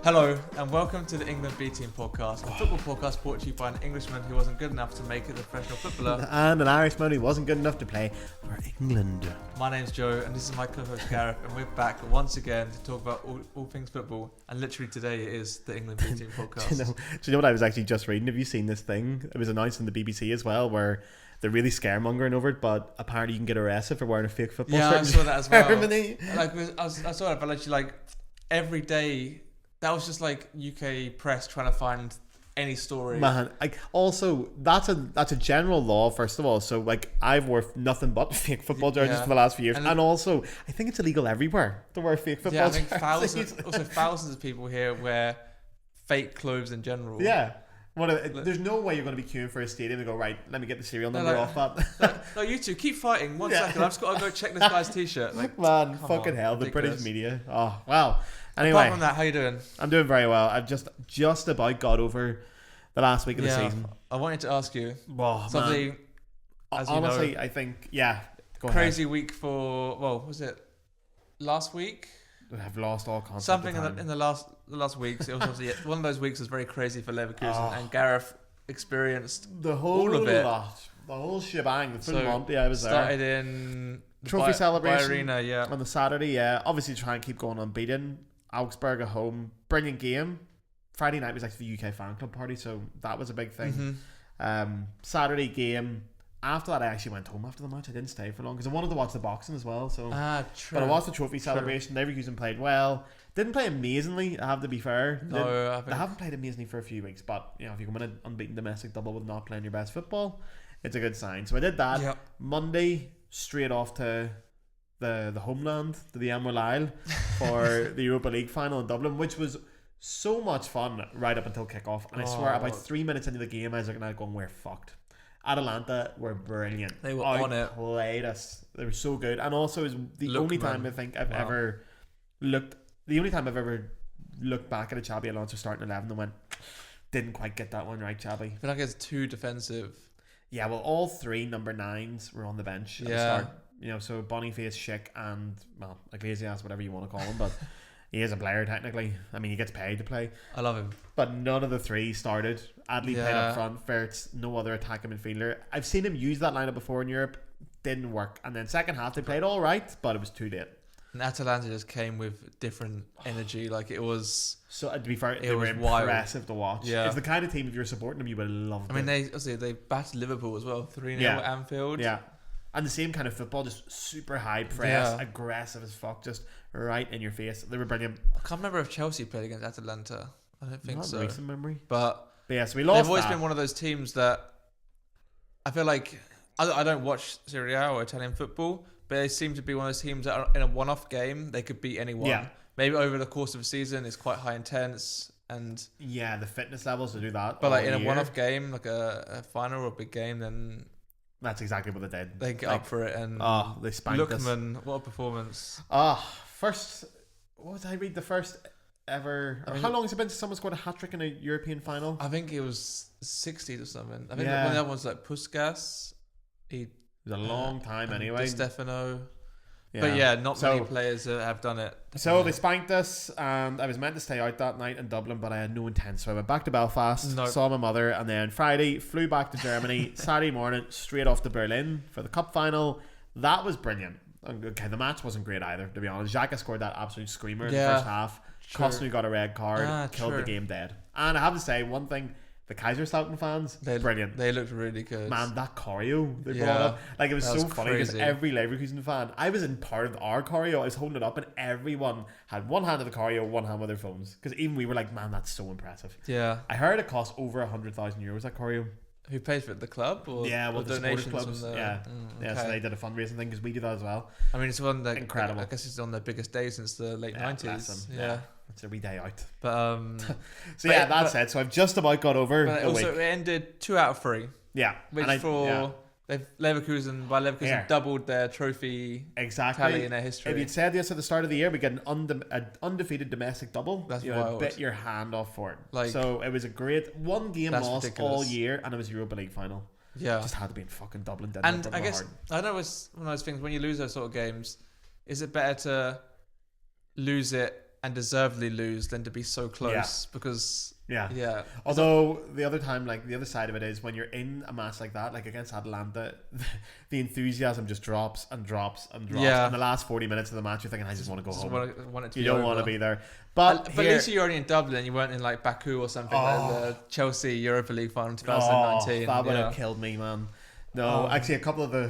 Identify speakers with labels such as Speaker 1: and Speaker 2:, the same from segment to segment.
Speaker 1: Hello and welcome to the England B Team podcast, a football podcast brought to you by an Englishman who wasn't good enough to make it a professional footballer.
Speaker 2: And an Irishman who wasn't good enough to play for England.
Speaker 1: My name's Joe and this is my co-host Gareth, and we're back once again to talk about all things football, and literally today it is the England B Team podcast.
Speaker 2: Do you know what I was actually just reading? Have you seen this thing? It was announced on the BBC as well, where they're really scaremongering over it, but apparently you can get arrested for wearing a fake football shirt.
Speaker 1: Yeah, I saw that as well.
Speaker 2: Germany.
Speaker 1: I saw that, but literally like every day, that was just like UK press trying to find any story.
Speaker 2: Man, like also that's a general law first of all. So like I've worn nothing but fake football jerseys for the last few years, and also I think it's illegal everywhere to wear fake football jerseys.
Speaker 1: Yeah, I think thousands of people here wear fake clothes in general.
Speaker 2: Yeah. There's no way you're going to be queuing for a stadium and go, right, let me get the serial number off that.
Speaker 1: No, you two keep fighting. One second, I've just got to go check this guy's t-shirt.
Speaker 2: Like, man, fucking hell, the British media. Oh, well. Anyway,
Speaker 1: apart from that, how you doing?
Speaker 2: I'm doing very well. I've just about got over the last week of the season.
Speaker 1: I wanted to ask you
Speaker 2: something. Honestly, I think,
Speaker 1: crazy week for, was it last week?
Speaker 2: I've lost all concept.
Speaker 1: Something in the last weeks. It was obviously one of those weeks was very crazy for Leverkusen, and Gareth experienced
Speaker 2: the whole
Speaker 1: all of it.
Speaker 2: The whole shebang, the full Monty. I was
Speaker 1: started
Speaker 2: there.
Speaker 1: in
Speaker 2: Trophy celebration
Speaker 1: Arena,
Speaker 2: on the Saturday. Obviously try and keep going unbeaten. Augsburg at home, brilliant game. Friday night was actually the UK fan club party, so that was a big thing. Saturday game. After that, I actually went home after the match. I didn't stay for long because I wanted to watch the boxing as well. So,
Speaker 1: true.
Speaker 2: But I watched the trophy celebration. Leverkusen played well. Didn't play amazingly, I have to be fair. They haven't played amazingly for a few weeks. But if you come in an unbeaten domestic double with not playing your best football, it's a good sign. So I did that. Yep. Monday, straight off to the homeland, to the Emerald Isle for the Europa League final in Dublin, which was so much fun right up until kickoff. And I swear, about 3 minutes into the game, I was looking at it going, we're fucked. Atalanta were brilliant.
Speaker 1: They were on it.
Speaker 2: Played us. They were so good. And also, it was the only time I think I've ever looked. The only time I've ever looked back at a Xabi Alonso starting 11 and went, didn't quite get that one right, Xabi.
Speaker 1: I feel like it's too defensive.
Speaker 2: Yeah, well, all three number 9s were on the bench at the start. So Boniface, Schick, and Iglesias, whatever you want to call him, but. He is a player technically. I mean, he gets paid to play.
Speaker 1: I love him.
Speaker 2: But none of the three started. Adley played up front. Fertz, no other attacking midfielder. I've seen him use that lineup before in Europe. Didn't work. And then second half, they played all right, but it was too late.
Speaker 1: And Atalanta just came with different energy. Like, it was...
Speaker 2: So, to be fair, they were impressive to watch.
Speaker 1: Yeah.
Speaker 2: It's the kind of team, if you're supporting them, you would love them.
Speaker 1: I mean, they battered Liverpool as well. 3-0 at Anfield.
Speaker 2: Yeah. And the same kind of football, just super high press, aggressive as fuck, just right in your face. They were brilliant.
Speaker 1: I can't remember if Chelsea played against Atalanta. I don't think so.
Speaker 2: Not recent memory.
Speaker 1: But
Speaker 2: yes, we lost.
Speaker 1: They've always been one of those teams that I feel like I don't watch Serie A or Italian football, but they seem to be one of those teams that are in a one-off game, they could beat anyone. Yeah. Maybe over the course of a season, it's quite high intense. And
Speaker 2: the fitness levels to do that.
Speaker 1: But like in a one-off game, like a final or a big game, then... That's
Speaker 2: exactly what they did.
Speaker 1: They get up for it, and
Speaker 2: they spanked us.
Speaker 1: Lookman, what a performance!
Speaker 2: First, what did I read? The first ever. How long has it been since someone scored a hat trick in a European final?
Speaker 1: I think it was 60s or something. I think one of the other ones like Puskas.
Speaker 2: It was a long time anyway.
Speaker 1: Di Stefano. Yeah. But not many players have done it.
Speaker 2: So they spanked us, and I was meant to stay out that night in Dublin, but I had no intent. So I went back to Belfast, saw my mother, and then Friday flew back to Germany. Saturday morning, straight off to Berlin for the cup final. That was brilliant. Okay, the match wasn't great either, to be honest. Xhaka scored that absolute screamer in the first half. Kosunu got a red card, killed the game dead. And I have to say one thing. The Kaiserslautern fans, brilliant.
Speaker 1: They looked really good.
Speaker 2: Man, that choreo they brought up. Like, it was so funny because every Leverkusen fan, I was in part of our choreo, I was holding it up, and everyone had one hand of the choreo, one hand with their phones. Because even we were like, man, that's so impressive.
Speaker 1: Yeah.
Speaker 2: I heard it cost over 100,000 euros, that choreo.
Speaker 1: Who paid for it? The club? Or
Speaker 2: the
Speaker 1: donations
Speaker 2: clubs.
Speaker 1: From the...
Speaker 2: Yeah, so they did a fundraising thing because we do that as well.
Speaker 1: I mean, it's one that
Speaker 2: incredible.
Speaker 1: I guess it's on their biggest day since the late 90s. Yeah.
Speaker 2: It's every day out.
Speaker 1: But
Speaker 2: that's it. So I've just about got over
Speaker 1: but also week. It ended 2 out of 3.
Speaker 2: Yeah.
Speaker 1: Which Leverkusen doubled their trophy tally in their history.
Speaker 2: If you'd said this at the start of the year, we get an undefeated domestic double.
Speaker 1: That's wild.
Speaker 2: Bit your hand off for it. So it was a great one game lost all year, and it was Europa League final.
Speaker 1: Yeah,
Speaker 2: just had to be in fucking Dublin.
Speaker 1: And I guess I know it's one of those things when you lose those sort of games. Is it better to lose it and deservedly lose than to be so close because yeah.
Speaker 2: Although the other time, like the other side of it is when you're in a match like that, like against Atalanta, the enthusiasm just drops and drops and drops.
Speaker 1: Yeah.
Speaker 2: And the last 40 minutes of the match, you're thinking, I just want to go home.
Speaker 1: Want it to
Speaker 2: you
Speaker 1: be
Speaker 2: don't
Speaker 1: over.
Speaker 2: want to be there. But
Speaker 1: at least you're only in Dublin. You weren't in like Baku or something like the Chelsea Europa League final in 2019.
Speaker 2: That would have killed me, man. No, actually, a couple of the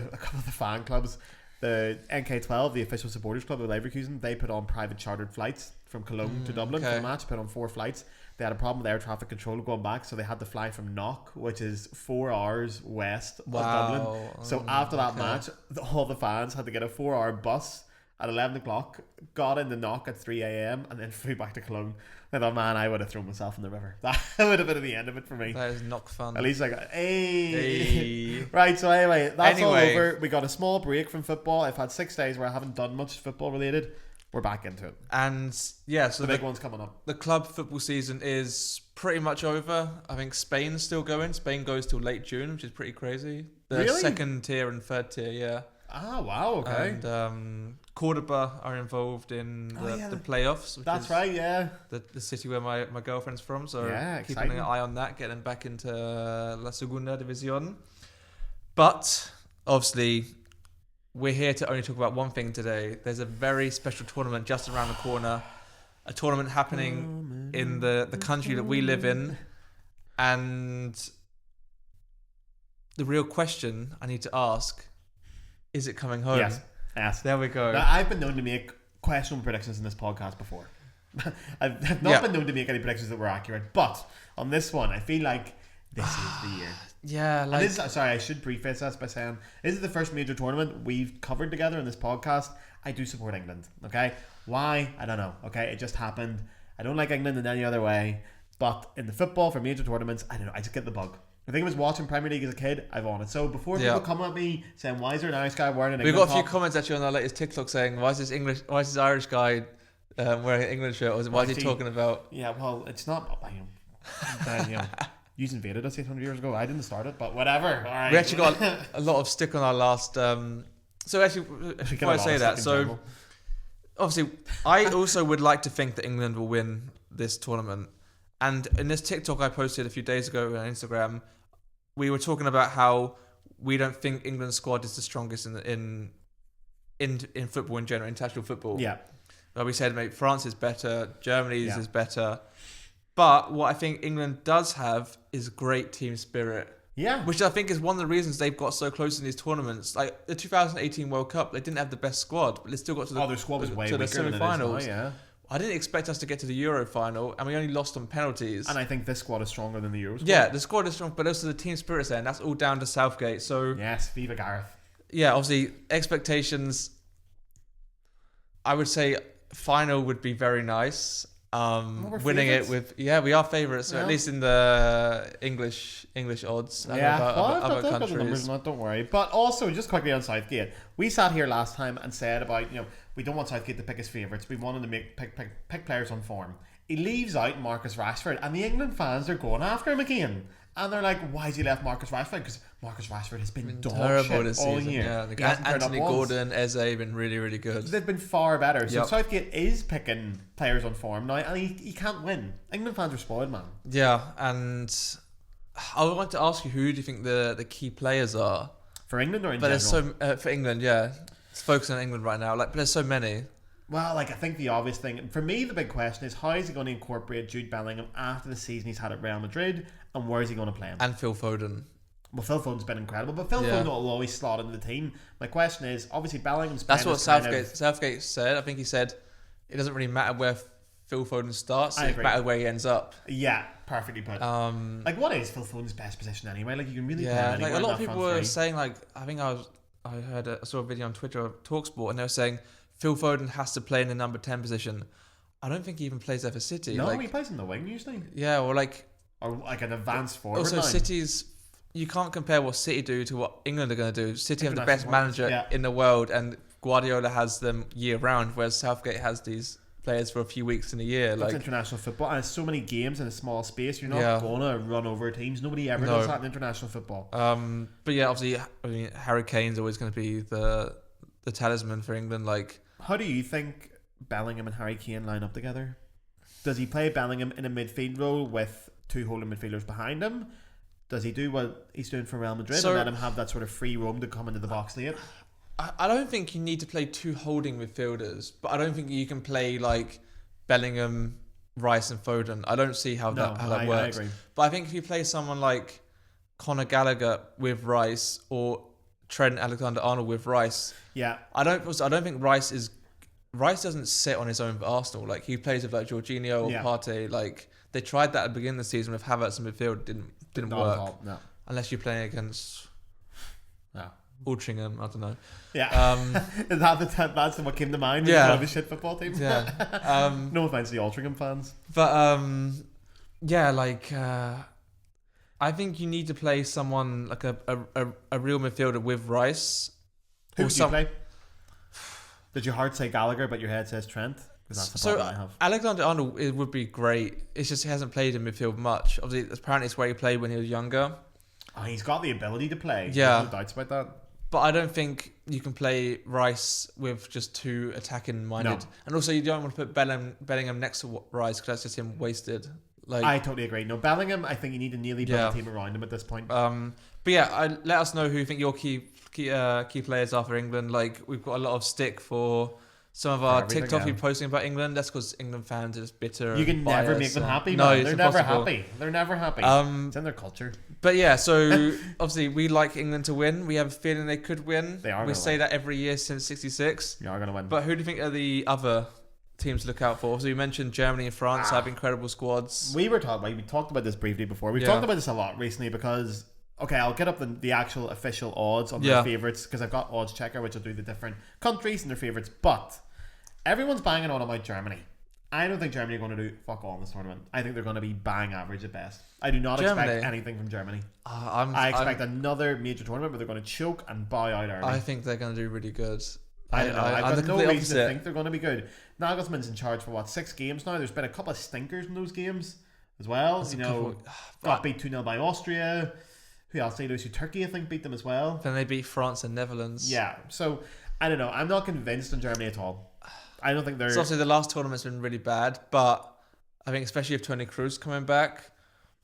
Speaker 2: fan clubs, the NK12, the official supporters club of Leverkusen, they put on private chartered flights from Cologne to Dublin for the match. Put on 4 flights. They had a problem with air traffic control going back, so they had to fly from Knock, which is 4 hours west of Dublin. So after that match, all the fans had to get a 4-hour bus at 11 o'clock, got into Knock at 3 a.m, and then flew back to Cologne. I thought, man, I would have thrown myself in the river. That would have been the end of it for me.
Speaker 1: That is not fun.
Speaker 2: At least I got, hey. Right, so anyway, that's all over. We got a small break from football. I've had 6 days where I haven't done much football related. We're back into it.
Speaker 1: And yeah, so
Speaker 2: the big one's coming up.
Speaker 1: The club football season is pretty much over. I think Spain's still going. Spain goes till late June, which is pretty crazy. The
Speaker 2: really?
Speaker 1: second tier and third tier, yeah.
Speaker 2: Ah, wow, okay.
Speaker 1: And Cordoba are involved in the playoffs. Which
Speaker 2: that's right, yeah.
Speaker 1: The city where my girlfriend's from. So keeping
Speaker 2: exciting.
Speaker 1: an eye on that, getting them back into La Segunda División. But obviously, we're here to only talk about one thing today. There's a very special tournament just around the corner. A tournament happening in the country that we live in. And the real question I need to ask, is it coming home?
Speaker 2: Yes.
Speaker 1: There we go.
Speaker 2: Now, I've been known to make questionable predictions in this podcast before. I've not been known to make any predictions that were accurate. But on this one, I feel like this is the year.
Speaker 1: Yeah, like...
Speaker 2: sorry, I should preface this by saying, this is the first major tournament we've covered together in this podcast. I do support England, okay? Why? I don't know, okay? It just happened. I don't like England in any other way. But in the football for major tournaments, I don't know, I just get the bug. I think I was watching Premier League as a kid, I've on it. So before people come at me saying, why is there an Irish guy wearing an England
Speaker 1: We've got a few comments actually on our latest TikTok saying, why is this Irish guy wearing an England shirt? Or why is he talking about...
Speaker 2: Yeah, well, it's not... You invaded us 800 years ago. I didn't start it, but whatever. All right.
Speaker 1: We actually got a lot of stick on our last... so actually, before I say that, so obviously, I also would like to think that England will win this tournament. And in this TikTok I posted a few days ago on Instagram, we were talking about how we don't think England's squad is the strongest in football in general, international football.
Speaker 2: Yeah.
Speaker 1: Well, we said maybe France is better, Germany's is better. But what I think England does have is great team spirit.
Speaker 2: Yeah.
Speaker 1: Which I think is one of the reasons they've got so close in these tournaments. Like the 2018 World Cup, they didn't have the best squad, but they still got to the,
Speaker 2: their squad was way
Speaker 1: to the
Speaker 2: weaker
Speaker 1: semi-finals.
Speaker 2: Than it is now, yeah.
Speaker 1: I didn't expect us to get to the Euro final, and we only lost on penalties.
Speaker 2: And I think this squad is stronger than the Euro squad.
Speaker 1: Yeah, the squad is strong, but also the team spirit's there, and that's all down to Southgate. So
Speaker 2: yes, Viva Gareth.
Speaker 1: Yeah, obviously expectations. I would say final would be very nice. Winning
Speaker 2: favorites.
Speaker 1: It with we are favourites, so at least in the English odds. Other countries.
Speaker 2: The numbers, don't worry. But also, just quickly on Southgate, we sat here last time and said about we don't want Southgate to pick his favourites. We wanted to pick players on form. He leaves out Marcus Rashford, and the England fans are going after him again. And they're like, why has he left Marcus Rashford? Because Marcus Rashford has been dog shit
Speaker 1: this
Speaker 2: all
Speaker 1: season.
Speaker 2: year.
Speaker 1: Yeah, Anthony Gordon, Eze have been really, really good.
Speaker 2: They've been far better. So Southgate is picking players on form now, and he can't win. England fans are spoiled, man.
Speaker 1: Yeah, and I want to ask you, who do you think the key players are?
Speaker 2: For England or in general?
Speaker 1: For England, yeah. Let's focus on England right now. But there's so many.
Speaker 2: Well, I think the obvious thing, for me, the big question is, how is he going to incorporate Jude Bellingham after the season he's had at Real Madrid, and where is he going to play him?
Speaker 1: And Phil Foden.
Speaker 2: Well, Phil Foden's been incredible, but Phil Foden will always slot into the team. My question is, obviously, Bellingham's...
Speaker 1: That's what Southgate said. I think he said it doesn't really matter where Phil Foden starts, it matters where he ends up.
Speaker 2: Yeah, perfectly put. What is Phil Foden's best position anyway? Like, you can really play him anywhere.
Speaker 1: A lot of people were saying, I saw a video on Twitter of TalkSport, and they were saying Phil Foden has to play in the number 10 position. I don't think he even plays there for City.
Speaker 2: No, he plays in the wing usually.
Speaker 1: Yeah, or
Speaker 2: an advanced forward.
Speaker 1: Also,
Speaker 2: line.
Speaker 1: You can't compare what City do to what England are going to do. City have the best manager in the world, and Guardiola has them year round, whereas Southgate has these players for a few weeks in a year.
Speaker 2: It's international football, and it's so many games in a small space. You're not going to run over teams. Nobody ever does that in international football.
Speaker 1: But yeah, obviously, Harry Kane's always going to be the talisman for England.
Speaker 2: How do you think Bellingham and Harry Kane line up together? Does he play Bellingham in a midfield role with 2 holding midfielders behind him? Does he do what he's doing for Real Madrid and let him have that sort of free roam to come into the box late?
Speaker 1: I don't think you need to play 2 holding midfielders, but I don't think you can play like Bellingham, Rice and Foden. I don't see how that works.
Speaker 2: I agree.
Speaker 1: But I think if you play someone like Conor Gallagher with Rice or Trent Alexander-Arnold with Rice, I don't think Rice doesn't sit on his own for Arsenal. Like he plays with like Jorginho or Partey. Like they tried that at the beginning of the season with Havertz in midfield, didn't work.
Speaker 2: No.
Speaker 1: Unless you're playing against Altrincham, I don't know.
Speaker 2: Yeah, that's what came to mind.
Speaker 1: Yeah,
Speaker 2: the shit football team.
Speaker 1: Yeah.
Speaker 2: No offense to the Altrincham fans,
Speaker 1: but I think you need to play someone like a real midfielder with Rice.
Speaker 2: Who would you play? Did your heart say Gallagher, but your head says Trent? Because that's the problem I have.
Speaker 1: Alexander-Arnold, it would be great. It's just he hasn't played in midfield much. Obviously, apparently it's where he played when he was younger.
Speaker 2: Oh, he's got the ability to play.
Speaker 1: Yeah.
Speaker 2: There's no doubts about that.
Speaker 1: But I don't think you can play Rice with just 2 attacking minded. No. And also, you don't want to put Bellingham next to Rice because that's just him wasted. Like
Speaker 2: I totally agree. No, Bellingham, I think you need to nearly build a team around him at this point.
Speaker 1: But yeah, let us know who you think your key players are for England. Like we've got a lot of stick for some of our TikTok people posting about England. That's because England fans are just bitter.
Speaker 2: You can never make them happy. No, they're never happy. They're never happy. It's in their culture.
Speaker 1: But yeah, so obviously we like England to win. We have a feeling they could win.
Speaker 2: They are.
Speaker 1: We say that every year since '66.
Speaker 2: They are going to win.
Speaker 1: But who do you think are the other teams to look out for? So you mentioned Germany and France have incredible squads.
Speaker 2: We talked about this briefly before. We've talked about this a lot recently because I'll get up the actual official odds on their favourites because I've got Odds Checker, which will do the different countries and their favourites. But everyone's banging on about Germany. I don't think Germany are going to do fuck all in this tournament. I think they're going to be bang average at best. I do not expect anything from Germany. I expect another major tournament where they're going to choke and bow out early.
Speaker 1: I think they're going to do really good.
Speaker 2: I don't know. I've got no reason to think they're going to be good. Nagelsmann's in charge for 6 games now. There's been a couple of stinkers in those games as well. Got beat 2-0 by Austria. Who else? They lose to Turkey, I think, beat them as well.
Speaker 1: Then they beat France and Netherlands.
Speaker 2: Yeah. So I don't know. I'm not convinced on Germany at all. I don't think they're.
Speaker 1: So obviously the last tournament's been really bad, but I think especially if Toni Kroos coming back,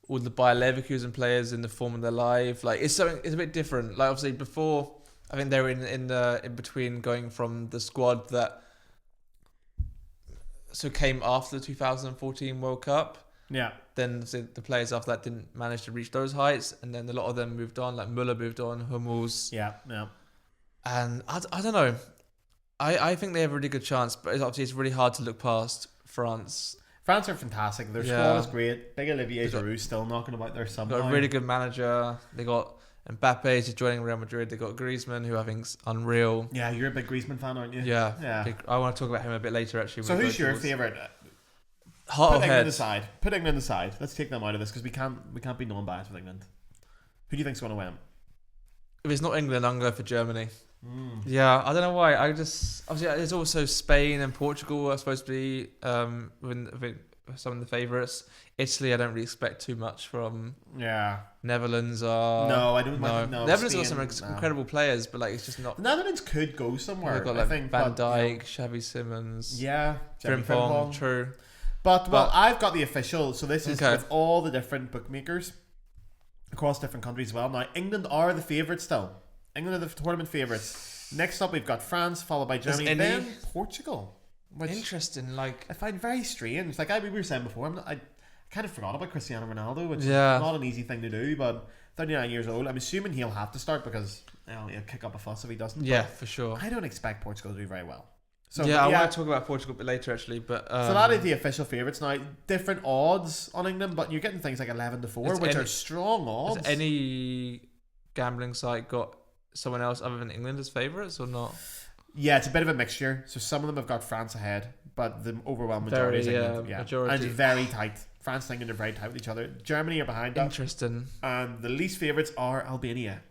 Speaker 1: all the Bayer Leverkusen players in the form of their life, like it's a bit different. Like obviously before, I think they were in between going from the squad that came after the 2014 World Cup. Yeah. Then the players after that didn't manage to reach those heights, and then a lot of them moved on. Like Müller moved on, Hummels.
Speaker 2: Yeah.
Speaker 1: And I don't know. I think they have a really good chance, but obviously it's really hard to look past France.
Speaker 2: France are fantastic. Their squad is great. Big Olivier Giroud still knocking about there somehow.
Speaker 1: Got a really good manager. They got Mbappe is joining Real Madrid. They got Griezmann, who I think's unreal.
Speaker 2: Yeah, you're a big Griezmann fan, aren't you?
Speaker 1: Yeah. I want to talk about him a bit later, actually.
Speaker 2: So who's your favourite?
Speaker 1: Put
Speaker 2: England aside. Let's take them out of this because we can't be non-biased with England. Who do you think's going to win?
Speaker 1: If it's not England, I'm going for Germany. Yeah, I don't know why. Obviously there's also Spain and Portugal are supposed to be some of the favourites. Italy, I don't really expect too much from. Yeah. Netherlands are.
Speaker 2: No, I don't. No.
Speaker 1: Netherlands got some incredible players, but like it's just not.
Speaker 2: The Netherlands could go somewhere.
Speaker 1: They've got like Van Dijk, Xavi Simons.
Speaker 2: Yeah.
Speaker 1: Frimpong. True.
Speaker 2: But I've got the official. So this is with all the different bookmakers across different countries as well. Now England are the favourites still. England are the tournament favourites. Next up, we've got France, followed by Germany, then Portugal. Which
Speaker 1: interesting, like
Speaker 2: I find very strange. Like we were saying before, I kind of forgot about Cristiano Ronaldo, which is not an easy thing to do. But 39 years old, I'm assuming he'll have to start because he'll kick up a fuss if he doesn't.
Speaker 1: Yeah, for sure.
Speaker 2: I don't expect Portugal to do very well. So
Speaker 1: I want to talk about Portugal a bit later, actually. But
Speaker 2: so that is the official favourites now. Different odds on England, but you're getting things like 11-4, which are strong odds.
Speaker 1: Has any gambling site got someone else other than England as favourites or not?
Speaker 2: Yeah, it's a bit of a mixture. So some of them have got France ahead, but the overwhelming majority is England. Majority. And it's very tight. France and England are very tight with each other. Germany are behind that.
Speaker 1: Interesting.
Speaker 2: And the least favourites are Albania.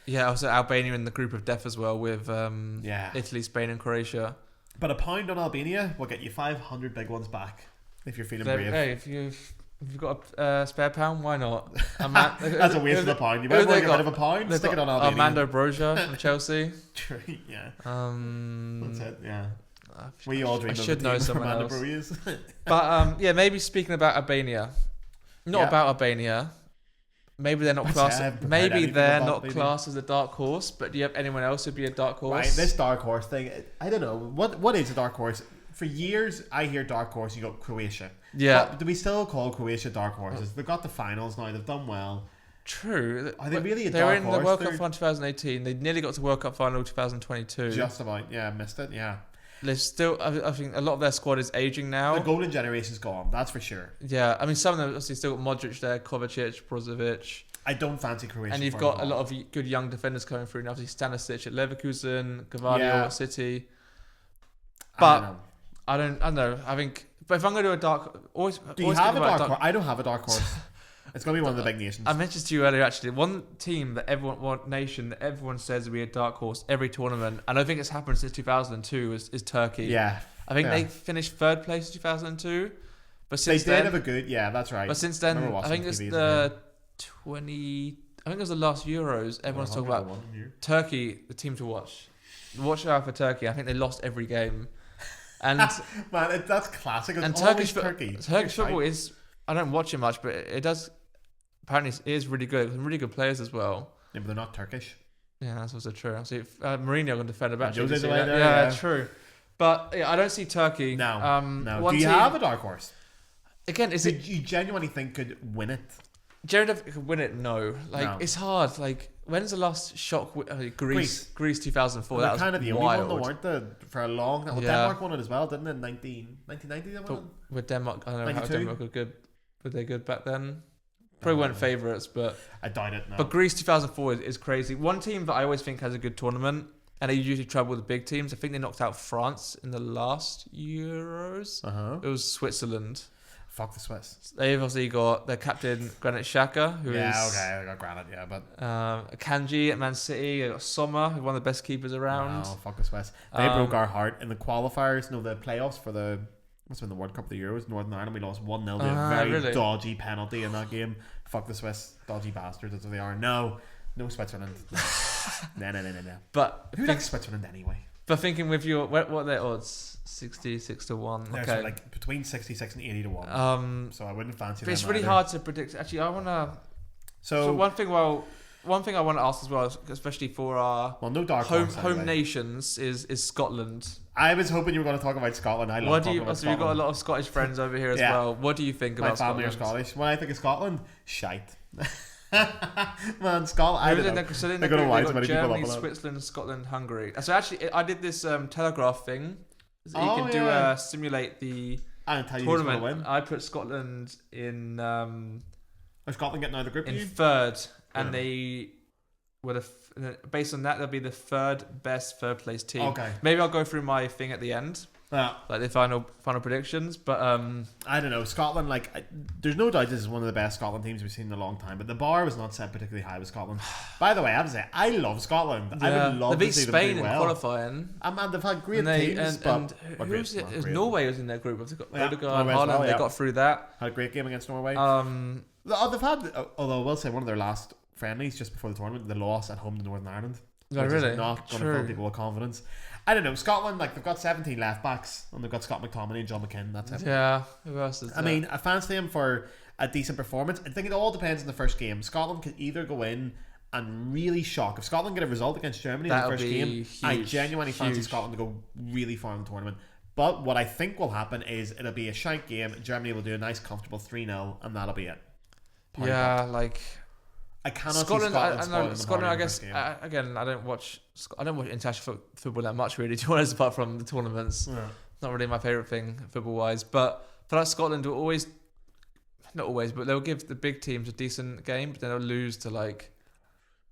Speaker 1: Yeah, also Albania in the group of death as well with Italy, Spain and Croatia.
Speaker 2: But a pound on Albania will get you 500 big ones back if you're feeling brave.
Speaker 1: Hey, if you've got a spare pound, why not?
Speaker 2: That's a waste of a pound. You better get rid of a pound. Stick it on Albania.
Speaker 1: Armando Broja from Chelsea.
Speaker 2: Yeah. That's it. Yeah. We all dream
Speaker 1: I
Speaker 2: of
Speaker 1: should
Speaker 2: a
Speaker 1: know
Speaker 2: team
Speaker 1: someone
Speaker 2: Armando
Speaker 1: else.
Speaker 2: Ruiz.
Speaker 1: But maybe speaking about Albania, not about Albania. Maybe they're not classed. Maybe they're not classed as a dark horse. But do you have anyone else who'd be a dark horse?
Speaker 2: Right, this dark horse thing. I don't know what is a dark horse. For years, I hear dark horse. You got Croatia.
Speaker 1: Yeah.
Speaker 2: But do we still call Croatia dark horses? They've got the finals now. They've done well.
Speaker 1: True.
Speaker 2: Are they really a
Speaker 1: dark horse? They were in the World Cup final 2018. They nearly got to World Cup final 2022.
Speaker 2: Just about. Yeah, missed it. Yeah.
Speaker 1: There's still, I think a lot of their squad is aging now.
Speaker 2: The golden generation's gone, that's for sure.
Speaker 1: Yeah, I mean, some of them obviously still got Modric there, Kovacic, Brozovic.
Speaker 2: I don't fancy Croatia.
Speaker 1: And you've got a lot of good young defenders coming through now. Obviously, Stanisic at Leverkusen, Gavardio at City. But I don't know. I think, but if I'm going to do a dark,
Speaker 2: do you have a dark horse? I don't have a dark horse. It's going to be one of the big nations.
Speaker 1: I mentioned to you earlier, actually, one nation that everyone says will be a dark horse every tournament, and I think it's happened since 2002, is Turkey.
Speaker 2: Yeah.
Speaker 1: I think they finished third place in 2002. But
Speaker 2: since they did have a good, that's right.
Speaker 1: But since then, I think it's the 20, I think it was the last Euros, everyone's talking about Turkey, the team to watch. Watch out for Turkey. I think they lost every game. And
Speaker 2: man, that's classic. It's
Speaker 1: and
Speaker 2: Turkish football
Speaker 1: is, I don't watch it much, but it does. Apparently, it is really good. Some really good players as well.
Speaker 2: Yeah, but they're not Turkish.
Speaker 1: Yeah, that's also true. I see Mourinho can defend about.
Speaker 2: Yeah,
Speaker 1: true. But I don't see Turkey.
Speaker 2: No. No. Do you have a dark horse?
Speaker 1: Again,
Speaker 2: you genuinely think could win it?
Speaker 1: Jared could win it. No, it's hard. Like, when's the last shock? Greece 2004. That was kind of the only one,
Speaker 2: weren't they? For a long time. Well, Denmark won it as well, didn't it? 1990.
Speaker 1: With Denmark, I don't know how Denmark were good. Were they good back then? Probably weren't favourites, but
Speaker 2: I doubt it. No.
Speaker 1: But Greece 2004 is crazy. One team that I always think has a good tournament, and they usually trouble with the big teams. I think they knocked out France in the last Euros. It was Switzerland.
Speaker 2: Fuck the Swiss.
Speaker 1: They've obviously got their captain Granit Xhaka, who is
Speaker 2: I got Granit, but
Speaker 1: Kanji at Man City. They got Sommer, who's one of the best keepers around.
Speaker 2: No, fuck the Swiss. They broke our heart in the qualifiers. No, the playoffs for the must have been the World Cup of the Euros. Northern Ireland, we lost 1-0 to a very dodgy penalty in that game. Fuck the Swiss, dodgy bastards. That's what they are. No Switzerland. No.
Speaker 1: But
Speaker 2: who likes Switzerland anyway?
Speaker 1: But thinking with your what are their odds? 66 to 1.
Speaker 2: Okay, so like between 66 and 80 to 1. So I wouldn't fancy. But
Speaker 1: it's really hard to predict. Actually, I wanna. So one thing I want to ask as well, especially for our home nations, is Scotland.
Speaker 2: I was hoping you were going to talk about Scotland. I love talking about Scotland.
Speaker 1: We've got a lot of Scottish friends over here as well. What do you think about Scotland?
Speaker 2: My family are Scottish. When I think of Scotland, shite. Man, Scotland. I don't know.
Speaker 1: They're going to lie to many people. Germany, Switzerland, Scotland, Hungary. So actually, I did this Telegraph thing. So you can do simulate the tournament. I put Scotland in.
Speaker 2: Scotland getting out of the group
Speaker 1: in third, and they were based on that, they'll be the third best place team.
Speaker 2: Okay.
Speaker 1: Maybe I'll go through my thing at the end. Like the final predictions, but
Speaker 2: I don't know. Scotland, there's no doubt this is one of the best Scotland teams we've seen in a long time, but the bar was not set particularly high with Scotland. By the way, I have to say, I love Scotland. Yeah. I would love to see
Speaker 1: Spain
Speaker 2: them do well.
Speaker 1: in qualifying.
Speaker 2: And they've had great teams.
Speaker 1: And who's it? Norway was in their group. They've got Odegaard, Haaland. They got through that.
Speaker 2: Had a great game against Norway. They've had, although I will say, one of their last friendlies just before the tournament, they lost at home to Northern Ireland.
Speaker 1: Really?
Speaker 2: Not going to fill people with confidence. I don't know. Scotland, they've got 17 left backs, and they've got Scott McTominay and John McKinn. That's it.
Speaker 1: Yeah. Who else is
Speaker 2: I mean, I fancy him for a decent performance. I think it all depends on the first game. Scotland could either go in and really shock. If Scotland get a result against Germany in the first game, huge, I genuinely fancy Scotland to go really far in the tournament. But what I think will happen is it'll be a shite game. Germany will do a nice, comfortable 3-0, and that'll be it. I cannot
Speaker 1: Scotland. I guess
Speaker 2: again,
Speaker 1: I don't watch international football that much, really, to be honest, apart from the tournaments.
Speaker 2: Yeah.
Speaker 1: Not really my favourite thing football wise, but I feel like Scotland will always, not always, but they'll give the big teams a decent game, but then they'll lose to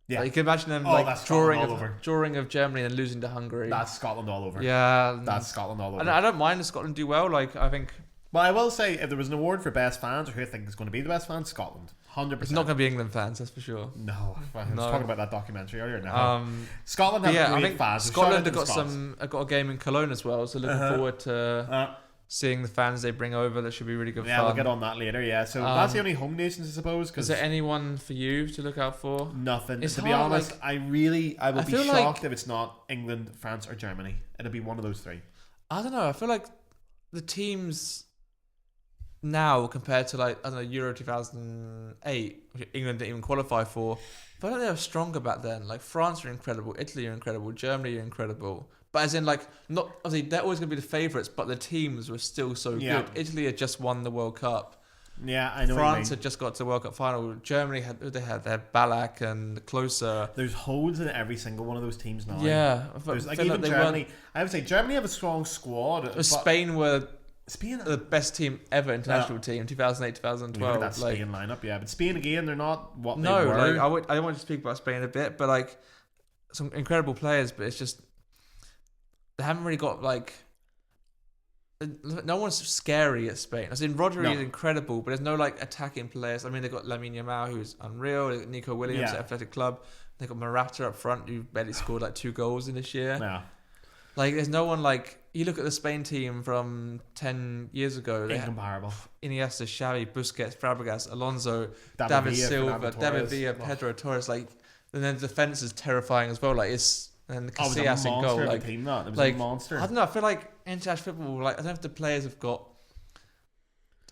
Speaker 1: you can imagine them drawing of Germany and losing to Hungary.
Speaker 2: That's Scotland all over.
Speaker 1: Yeah,
Speaker 2: that's Scotland all over.
Speaker 1: And I don't mind if Scotland do well. I think.
Speaker 2: Well, I will say, if there was an award for best fans, or who I think is going to be the best fans, Scotland. 100%.
Speaker 1: It's not going to be England fans, that's for sure.
Speaker 2: No. I was talking about that documentary earlier now. Scotland have great fans.
Speaker 1: Scotland have got a game in Cologne as well, so looking forward to seeing the fans they bring over. That should be really good fun.
Speaker 2: Yeah, we'll get on that later, yeah. So that's the only home nations, I suppose.
Speaker 1: Is there anyone for you to look out for?
Speaker 2: Nothing. To be honest, I will be shocked if it's not England, France, or Germany. It'll be one of those three.
Speaker 1: I don't know. I feel like the teams now compared to like, I don't know, Euro 2008, which England didn't even qualify for, I feel like they were stronger back then. Like France are incredible, Italy are incredible, Germany are incredible. But as in like, not obviously they're always going to be the favourites, but the teams were still so good. Italy had just won the World Cup.
Speaker 2: Yeah, I know.
Speaker 1: France had just got to the World Cup final. Germany had Ballack and Closer.
Speaker 2: There's holes in every single one of those teams now.
Speaker 1: Yeah,
Speaker 2: there's like even Germany. I would say Germany have a strong squad.
Speaker 1: Spain were the best team ever, international team, 2008, 2012.
Speaker 2: That Spain lineup, yeah. But Spain again, they're not what they
Speaker 1: were.
Speaker 2: No,
Speaker 1: I don't want to speak about Spain a bit, but like some incredible players, but it's just they haven't really got like. No one's scary at Spain. I mean, Rodri is incredible, but there's no like attacking players. I mean, they've got Lamine Yamal, who's unreal. They've got Nico Williams at Athletic Club. They've got Morata up front, who barely scored like 2 goals in this year.
Speaker 2: Yeah.
Speaker 1: Like, there's no one like... You look at the Spain team from 10 years ago.
Speaker 2: Incomparable.
Speaker 1: Iniesta, Xavi, Busquets, Fabregas, Alonso, David Silva, David Villa, Pedro Torres. Like, and then the defense is terrifying as well. Like, it's... And Casillas in goal, like,
Speaker 2: team, that. It was
Speaker 1: like
Speaker 2: a monster.
Speaker 1: I don't know. I feel like international football, like, I don't know if the players have got.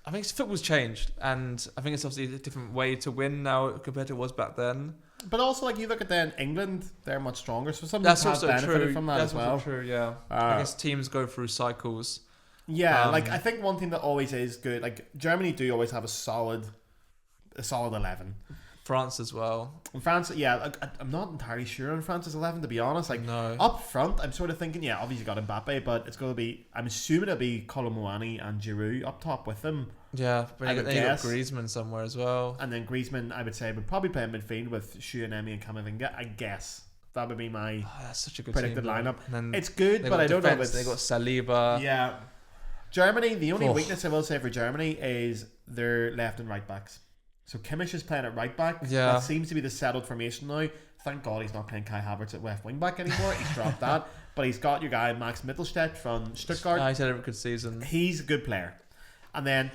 Speaker 1: I think football's changed, and I think it's obviously a different way to win now compared to it was back then.
Speaker 2: But also, like, you look at then England, they're much stronger, so some teams have benefited from that as well.
Speaker 1: That's true. Yeah, I guess teams go through cycles.
Speaker 2: Yeah, like I think one thing that always is good, like Germany do always have a solid 11.
Speaker 1: France as well.
Speaker 2: France, yeah, I'm not entirely sure on France's 11, to be honest. Like,
Speaker 1: no.
Speaker 2: Up front, I'm sort of thinking, yeah, obviously got Mbappe, but it's going to be, I'm assuming it'll be Colomouani and Giroud up top with them.
Speaker 1: Yeah, but then you got Griezmann somewhere as well.
Speaker 2: And then Griezmann, I would say, would probably play in midfield with Chouameni and Camavinga, I guess. That would be my
Speaker 1: that's such a good
Speaker 2: predicted
Speaker 1: team,
Speaker 2: lineup. It's good, but I don't know if it's...
Speaker 1: They got Saliba.
Speaker 2: Yeah. Germany, the only weakness I will say for Germany is their left and right backs. So Kimmich is playing at right back.
Speaker 1: Yeah.
Speaker 2: That seems to be the settled formation now. Thank God he's not playing Kai Havertz at left wing back anymore. He's dropped that. But he's got your guy Max Mittelstadt from Stuttgart.
Speaker 1: He's had a good season.
Speaker 2: He's a good player. And then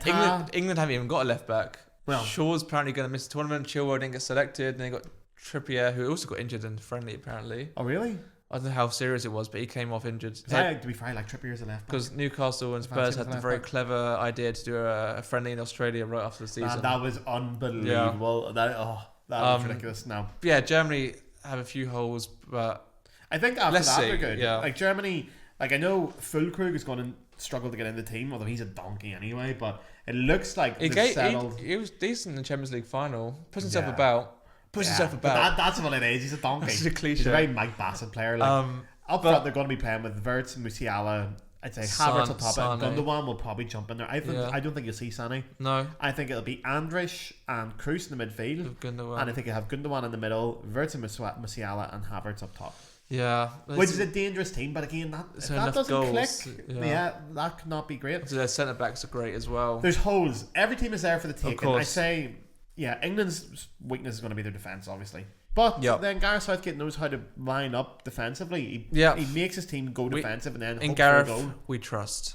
Speaker 1: England haven't even got a left back. Well, Shaw's apparently going to miss the tournament. Chilwell didn't get selected. And they got Trippier, who also got injured in friendly apparently.
Speaker 2: Oh really?
Speaker 1: I don't know how serious it was, but he came off injured.
Speaker 2: To be fair, like Trippier as a left back.
Speaker 1: Because Newcastle and Spurs had the very clever idea to do a friendly in Australia right after the season.
Speaker 2: That was unbelievable. Yeah. That was ridiculous. No.
Speaker 1: Yeah, Germany have a few holes, but
Speaker 2: I think after that they're good.
Speaker 1: Yeah.
Speaker 2: Like Germany, like I know Füllkrug is going to struggle to get in the team, although he's a donkey anyway. But it looks like
Speaker 1: he was decent in the Champions League final. Puts himself about.
Speaker 2: That's what it is. He's a donkey.
Speaker 1: It's a cliche.
Speaker 2: He's a very Mike Bassett player. Like, up front, they're going to be playing with Wirtz, Musiala. I'd say Havertz on top, and Gundogan will probably jump in there. I don't think you'll see Sané.
Speaker 1: No.
Speaker 2: I think it'll be Andrich and Kroos in the midfield, and I think you'll have Gundogan in the middle, Wirtz and Musiala, and Havertz up top.
Speaker 1: Yeah,
Speaker 2: which is a dangerous team, but again, if that doesn't
Speaker 1: goals,
Speaker 2: click, that could not be great.
Speaker 1: So their centre backs are great as well.
Speaker 2: There's holes. Every team is there for the taking. I say. Yeah, England's weakness is going to be their defence, obviously. But then Gareth Southgate knows how to line up defensively. He makes his team go defensive and then hopes for a goal.
Speaker 1: We trust.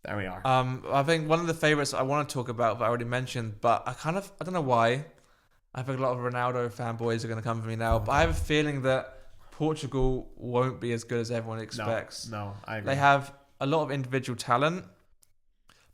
Speaker 2: There we are.
Speaker 1: I think one of the favourites I want to talk about, that I already mentioned, but I don't know why. I think a lot of Ronaldo fanboys are going to come for me now, but I have a feeling that Portugal won't be as good as everyone expects.
Speaker 2: No, I agree.
Speaker 1: They have a lot of individual talent,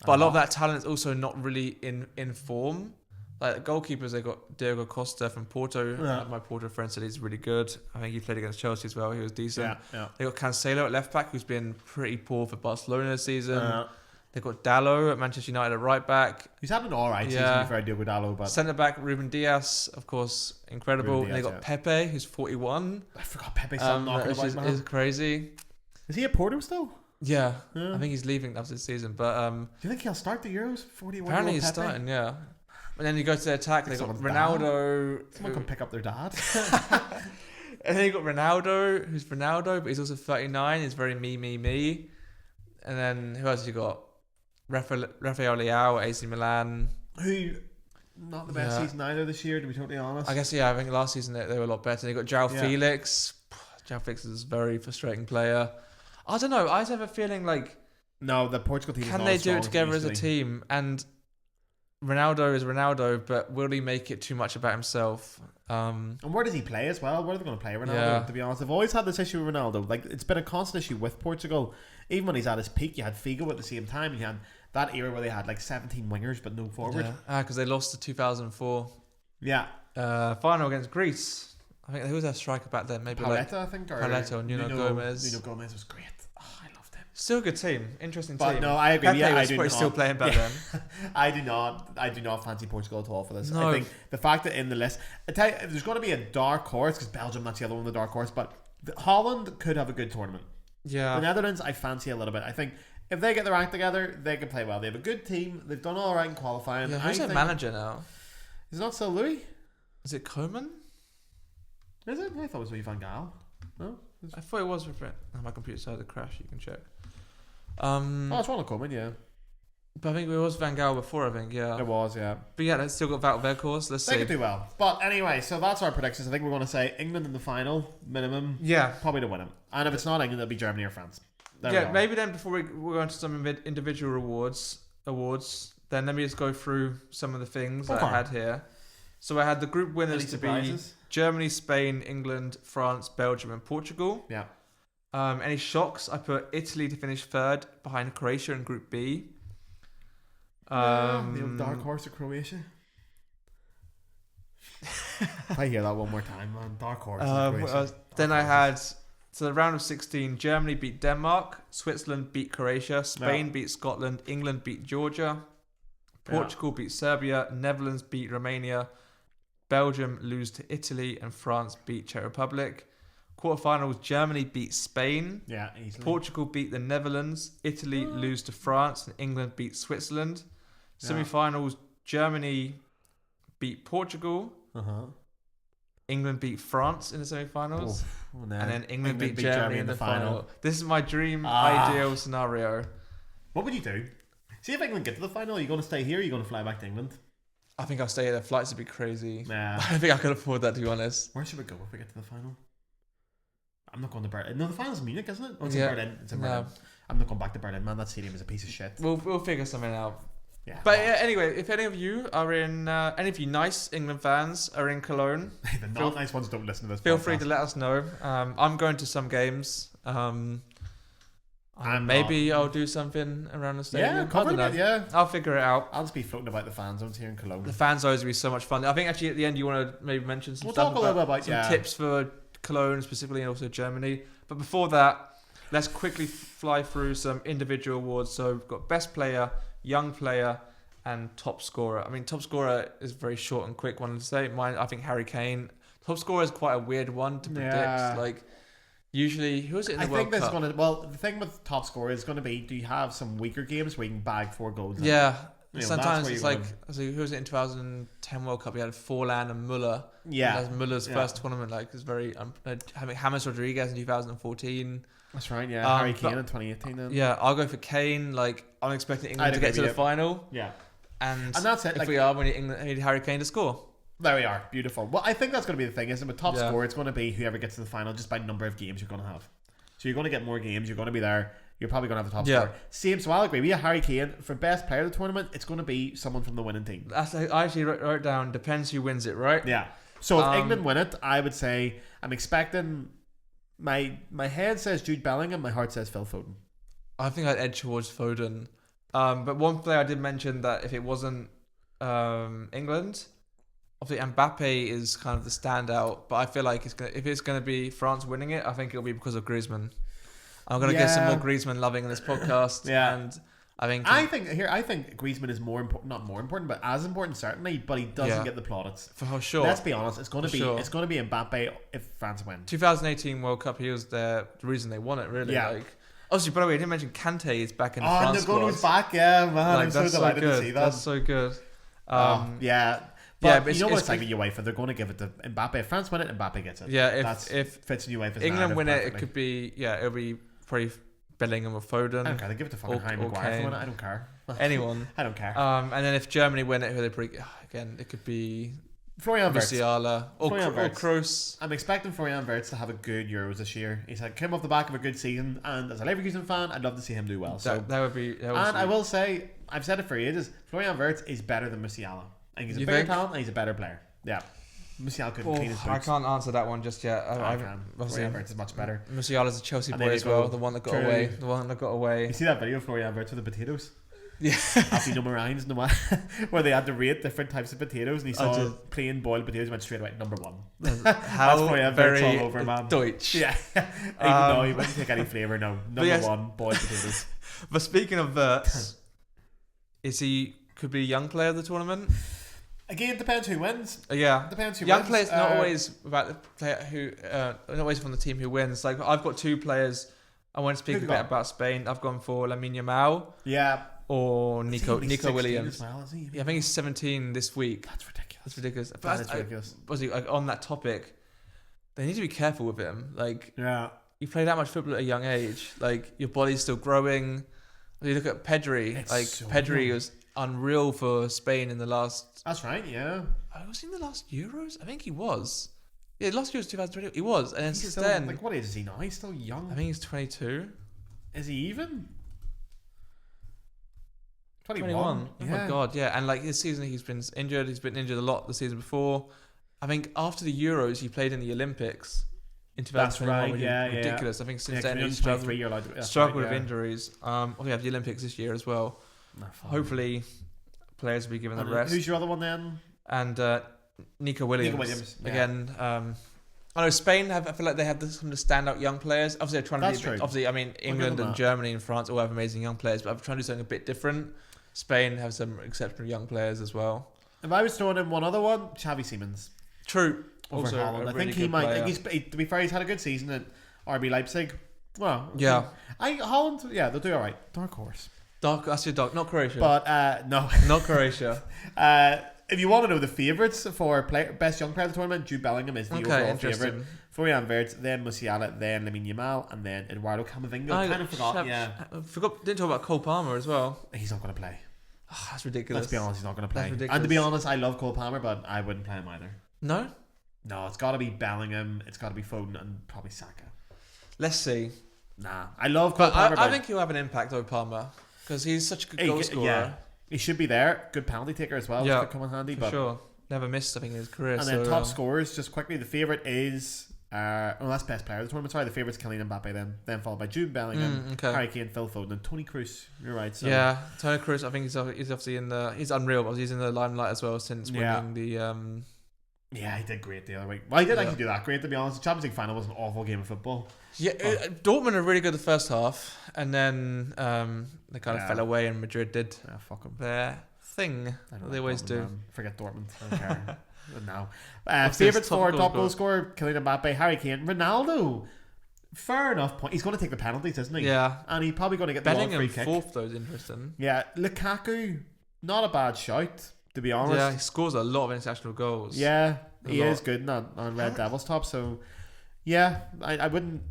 Speaker 1: but a lot of that talent is also not really in form. Like goalkeepers, they got Diego Costa from Porto. My Porto friend said he's really good. I think he played against Chelsea as well. He was decent. They got Cancelo at left back, who's been pretty poor for Barcelona this season. They got Dalot at Manchester United at right back.
Speaker 2: He's had an alright season for Diogo Dalot, but
Speaker 1: centre back Ruben Dias, of course, incredible. And they got Pepe, who's 41.
Speaker 2: I forgot Pepe's knocking about.
Speaker 1: Is crazy.
Speaker 2: Is he at Porto still?
Speaker 1: Yeah, I think he's leaving after the season. But
Speaker 2: do you think he'll start the Euros? 41.
Speaker 1: Apparently he's starting. Yeah. And then you go to the attack, they got Ronaldo.
Speaker 2: Someone can pick up their dad.
Speaker 1: And then you got Ronaldo, who's Ronaldo, but he's also 39. He's very me. And then who else you got? Rafael Leao, AC Milan.
Speaker 2: Who, not the best season either this year, to be totally honest.
Speaker 1: I guess, I think last season they were a lot better. They got João Felix. João Felix is a very frustrating player. I don't know. I just have a feeling like...
Speaker 2: No, the Portugal team is not
Speaker 1: Can they do it together as a team? And... Ronaldo is Ronaldo, but will he make it too much about himself?
Speaker 2: And where does he play as well? Where are they going to play Ronaldo? To be honest, I've always had this issue with Ronaldo. Like, it's been a constant issue with Portugal. even when he's at his peak, you had Figo at the same time, and you had that era where they had like 17 wingers but no forward.
Speaker 1: Because they lost to 2004.
Speaker 2: Yeah.
Speaker 1: Final against Greece. I think who was their striker back then? Maybe
Speaker 2: Paletta, I think. Or
Speaker 1: Paletta or Nuno Gomez.
Speaker 2: Nuno Gomez was great. Oh, I loved him.
Speaker 1: Still a good team. Interesting team.
Speaker 2: But no, I agree.
Speaker 1: Pepe
Speaker 2: Yeah,
Speaker 1: was probably still playing back then.
Speaker 2: I do not fancy Portugal at all for this.
Speaker 1: No.
Speaker 2: I think the fact that in the list, I tell you, there's going to be a dark horse because Belgium, that's the other one, the dark horse. But Holland could have a good tournament.
Speaker 1: Yeah.
Speaker 2: The Netherlands, I fancy a little bit. I think if they get their act together, they can play well. They have a good team. They've done all right in qualifying.
Speaker 1: Yeah, who's their manager now?
Speaker 2: Is it not still Louis?
Speaker 1: Is it Koeman?
Speaker 2: Is it? I thought it was Louis van Gaal. No?
Speaker 1: I thought it was with Brent. My computer started to crash. You can check.
Speaker 2: It's Ronald Koeman, yeah.
Speaker 1: But I think it was Van Gaal before, I think, yeah.
Speaker 2: It was, yeah.
Speaker 1: But yeah, it's still got Wout Weghorst. Let's see.
Speaker 2: They could do well. But anyway, so that's our predictions. I think we're going to say England in the final, minimum.
Speaker 1: Yeah.
Speaker 2: Probably to win it. And if it's not England, it'll be Germany or France.
Speaker 1: There maybe then before we go into some individual awards, then let me just go through some of the things that I had here. So I had the group winners to be Germany, Spain, England, France, Belgium and Portugal.
Speaker 2: Yeah.
Speaker 1: Any shocks? I put Italy to finish third behind Croatia in Group B.
Speaker 2: The dark horse of Croatia. If I hear that one more time, man. Dark horse of Croatia.
Speaker 1: Then I had, so the round of 16, Germany beat Denmark, Switzerland beat Croatia, Spain beat Scotland, England beat Georgia, Portugal beat Serbia, Netherlands beat Romania, Belgium lose to Italy, and France beat Czech Republic. Quarterfinals, Germany beat Spain.
Speaker 2: Yeah, easily.
Speaker 1: Portugal beat the Netherlands. Italy lose to France, and England beat Switzerland. Semi-finals, Germany beat Portugal. England beat France in the semi-finals. And then England beat Germany in the final. This is my dream ideal scenario.
Speaker 2: What would you do? See if England get to the final. Are you going to stay here or are you going to fly back to England?
Speaker 1: I think I'll stay here. The flights would be crazy.
Speaker 2: Nah.
Speaker 1: I don't think I could afford that, to be honest.
Speaker 2: Where should we go if we get to the final? I'm not going to Berlin. No, the final's Munich, isn't it? Oh, it's
Speaker 1: in
Speaker 2: Berlin. It's in Berlin. I'm not going back to Berlin, man. That stadium is a piece of shit.
Speaker 1: We'll figure something out.
Speaker 2: Yeah.
Speaker 1: But yeah, anyway, if any of you are in, any of you nice England fans are in Cologne,
Speaker 2: the not nice ones don't listen to this.
Speaker 1: Feel free to let us know. I'm going to some games. Maybe I'll do something around the stadium.
Speaker 2: Yeah, covering it. Yeah,
Speaker 1: I'll figure it out.
Speaker 2: I'll just be floating about the fan zones here in Cologne.
Speaker 1: The fan zones will be so much fun. I think actually at the end you want to maybe mention some stuff.
Speaker 2: Talk a little bit about
Speaker 1: some tips for Cologne specifically and also Germany. But before that, let's quickly fly through some individual awards. So we've got best player, young player, and top scorer. I mean, top scorer is a very short and quick one to say. Mine, I think Harry Kane. Top scorer is quite a weird one to predict. Yeah. Like, usually, who is it in the World Cup?
Speaker 2: The thing with top scorer is going to be, do you have some weaker games where you can bag 4 goals?
Speaker 1: Yeah. Sometimes it's like, who was it in 2010 World Cup? You had Forlan and Muller.
Speaker 2: Yeah.
Speaker 1: And that's Muller's first tournament. Like, it's very, having James Rodriguez in 2014.
Speaker 2: That's right, yeah. Harry Kane in 2018 then.
Speaker 1: Yeah, I'll go for Kane. Like, I'm expecting England to get to the final.
Speaker 2: Yeah.
Speaker 1: And
Speaker 2: that's it.
Speaker 1: If we are, we need Harry Kane to score.
Speaker 2: There we are. Beautiful. Well, I think that's going to be the thing, isn't it? With top score, it's going to be whoever gets to the final just by number of games you're going to have. So you're going to get more games. You're going to be there. You're probably going to have the top score. Same. So I'll agree. We have Harry Kane for best player of the tournament. It's going to be someone from the winning team.
Speaker 1: I actually wrote down depends who wins it, right?
Speaker 2: Yeah. So if England win it, I would say I'm expecting. My head says Jude Bellingham. My heart says Phil Foden.
Speaker 1: I think I'd edge towards Foden. But one player I did mention that if it wasn't England, obviously Mbappe is kind of the standout. But I feel like if it's gonna be France winning it, I think it'll be because of Griezmann. I'm gonna get some more Griezmann loving in this podcast. And I think Griezmann is not more important, but as important certainly. But he doesn't get the plaudits for sure.
Speaker 2: Let's be honest. It's going to be Mbappe if France win.
Speaker 1: 2018 World Cup. He was the reason they won it. Really. Yeah. Like, obviously, by the way, I didn't mention Kante is back in the France squad.
Speaker 2: Nagano's back. Yeah, man. Like, I'm so delighted to see that.
Speaker 1: That's so good.
Speaker 2: Yeah. But you know what it's like with UEFA? They're going to give it to Mbappe. If France win it, Mbappe gets it.
Speaker 1: Yeah. If
Speaker 2: fits in UEFA's
Speaker 1: England win it, it could be it'll be probably Bellingham or Foden.
Speaker 2: I don't care. They give it to fucking Harry Maguire for it. I don't care.
Speaker 1: Anyone.
Speaker 2: I don't care.
Speaker 1: And then if Germany win it, who they probably again it could be
Speaker 2: Florian
Speaker 1: Musiala or Kroos.
Speaker 2: I'm expecting Florian Wirtz to have a good Euros this year. He's came off the back of a good season, and as a Leverkusen fan, I'd love to see him do well. So
Speaker 1: that would be.
Speaker 2: I will say, I've said it for ages. Florian Wirtz is better than Musiala. I think he's a bigger talent and he's a better player. Yeah. Musiala couldn't clean his boots.
Speaker 1: I can't answer that one just yet.
Speaker 2: I can. Florian Wirtz is much better.
Speaker 1: Musiala's a Chelsea boy as well. The one that got away. The one that got away.
Speaker 2: You see that video of Florian Wirtz with the potatoes?
Speaker 1: Yeah.
Speaker 2: Happy number nines, where they had to rate different types of potatoes, and he saw plain boiled potatoes, went straight away number one.
Speaker 1: How very
Speaker 2: all over, man.
Speaker 1: Deutsch.
Speaker 2: Yeah. Even though he wouldn't take any flavour. No, number one boiled potatoes.
Speaker 1: But speaking of Wirtz, could be a young player of the tournament?
Speaker 2: Again, it depends who wins.
Speaker 1: Yeah,
Speaker 2: depends who
Speaker 1: young
Speaker 2: wins.
Speaker 1: players not always about the player who, not always from the team who wins. Like I've got two players. I want to speak a bit about Spain. I've gone for Lamine Yamal.
Speaker 2: Yeah.
Speaker 1: Or Nico Williams.
Speaker 2: Well, is he?
Speaker 1: Yeah, I think he's 17 this week.
Speaker 2: That's
Speaker 1: ridiculous.
Speaker 2: That is ridiculous.
Speaker 1: Like, on that topic, they need to be careful with him. Like,
Speaker 2: yeah,
Speaker 1: you play that much football at a young age. Like, your body's still growing. You look at Pedri. Pedri was unreal for Spain in the last.
Speaker 2: That's right. Yeah.
Speaker 1: Was he in the last Euros? I think he was. Yeah, last Euros 2020. He was, and then since then,
Speaker 2: like, what age is he now? He's still young.
Speaker 1: I think he's 22.
Speaker 2: Is he even? 21.
Speaker 1: Oh my god, yeah. And like this season he's been injured. He's been injured a lot the season before. I think after the Euros he played in the Olympics in 2021. That's right, ridiculous. I think since then he's struggled with injuries. We have the Olympics this year as well. Hopefully players will be given the rest.
Speaker 2: Who's your other one then?
Speaker 1: And Nico Williams. Again, I know Spain I feel like they have some of the standout young players. Obviously they're trying to be obviously I mean England and Germany and France all have amazing young players, but I'm trying to do something a bit different. Spain have some exceptional young players as well.
Speaker 2: If I was throwing in one other one, Xavi Simons.
Speaker 1: True.
Speaker 2: Over Haaland. I think he might. To be fair, he's had a good season at RB Leipzig. Well,
Speaker 1: yeah.
Speaker 2: Haaland, yeah, they'll do all right. Dark horse.
Speaker 1: That's your dog. Not Croatia.
Speaker 2: But no,
Speaker 1: not Croatia.
Speaker 2: If you want to know the favourites for best young player of the tournament, Jude Bellingham is the overall favourite. Florian Wirtz, then Musiala, then Lamine Yamal, and then Eduardo Camavinga. I kind of forgot.
Speaker 1: Didn't talk about Cole Palmer as well.
Speaker 2: He's not going to play.
Speaker 1: Oh, that's ridiculous.
Speaker 2: Let's be honest, he's not going to play. And to be honest, I love Cole Palmer, but I wouldn't play him either.
Speaker 1: No?
Speaker 2: No, it's got to be Bellingham, it's got to be Foden, and probably Saka.
Speaker 1: Let's see.
Speaker 2: Nah, I love Cole Palmer.
Speaker 1: I think he'll have an impact over Palmer because he's such a good goal scorer. Yeah,
Speaker 2: he should be there. Good penalty taker as well. Yeah, could come in handy. But
Speaker 1: sure. Never missed, I think, in his career.
Speaker 2: And then top scorers, just quickly, the favourite is that's best player of the tournament. Sorry, the favourite's Kylian Mbappe, then followed by Jude Bellingham, Harry Kane, Phil Foden, and Toni Kroos. You're right. So.
Speaker 1: Yeah, Toni Kroos. I think he's obviously he's unreal. He's in the limelight as well since winning the.
Speaker 2: Yeah, he did great the other week. Well, he did actually do that great, to be honest. The Champions League final was an awful game of football.
Speaker 1: Yeah, Dortmund are really good the first half, and then they kind of fell away, and Madrid did their thing. They always do.
Speaker 2: Man. Forget Dortmund. I don't care. Now, favourites for top goal scorer: Kylian Mbappe, Harry Kane, Ronaldo. Fair enough point. He's going to take the penalties, isn't he?
Speaker 1: Yeah,
Speaker 2: and he's probably going to get the long free kick.
Speaker 1: Fourth, though, is interesting.
Speaker 2: Yeah, Lukaku, not a bad shout, to be honest.
Speaker 1: Yeah, he scores a lot of international goals.
Speaker 2: Yeah, he is good on Red Devils top. So, yeah, I wouldn't.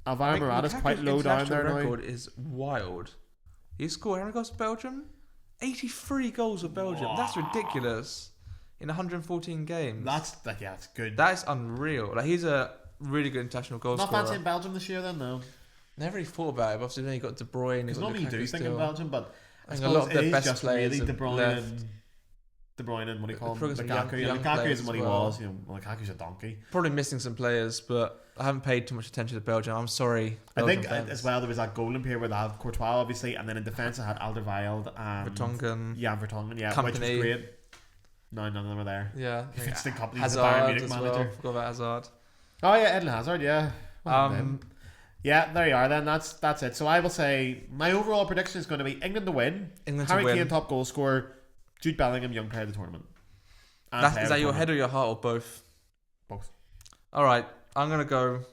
Speaker 2: Alvaro Morata's quite low down there now.
Speaker 1: Record is wild. He scored how many goals for Belgium? 83 goals for Belgium. Wow. That's ridiculous. In 114 games.
Speaker 2: That's good.
Speaker 1: That is unreal. Like, he's a really good international goal scorer.
Speaker 2: Not fancying Belgium this year then, though.
Speaker 1: Never really thought about it. But obviously, then you got De Bruyne.
Speaker 2: Because normally you do think of Belgium, but
Speaker 1: I think a lot of the best players
Speaker 2: really De Bruyne and what do you call him? Lukaku. Lukaku isn't what he was. Lukaku's a donkey.
Speaker 1: Probably missing some players, but I haven't paid too much attention to Belgium. I'm sorry.
Speaker 2: I think as well there was that golden period where they had Courtois, obviously, and then in defence I had Alderweireld and
Speaker 1: Vertonghen.
Speaker 2: Yeah, Vertonghen. Yeah,
Speaker 1: Company.
Speaker 2: Which was great. No, none of them were there.
Speaker 1: Yeah,
Speaker 2: Vincent Kompany,
Speaker 1: Hazard
Speaker 2: the Bayern Munich manager.
Speaker 1: Well. Forgot about Hazard.
Speaker 2: Oh yeah, Eden Hazard. Yeah. Yeah, there you are. Then that's it. So I will say my overall prediction is going to be England to win. Harry Kane top goal scorer. Jude Bellingham young player of the tournament.
Speaker 1: Is that your head or your heart or both?
Speaker 2: Both.
Speaker 1: All right, I'm just going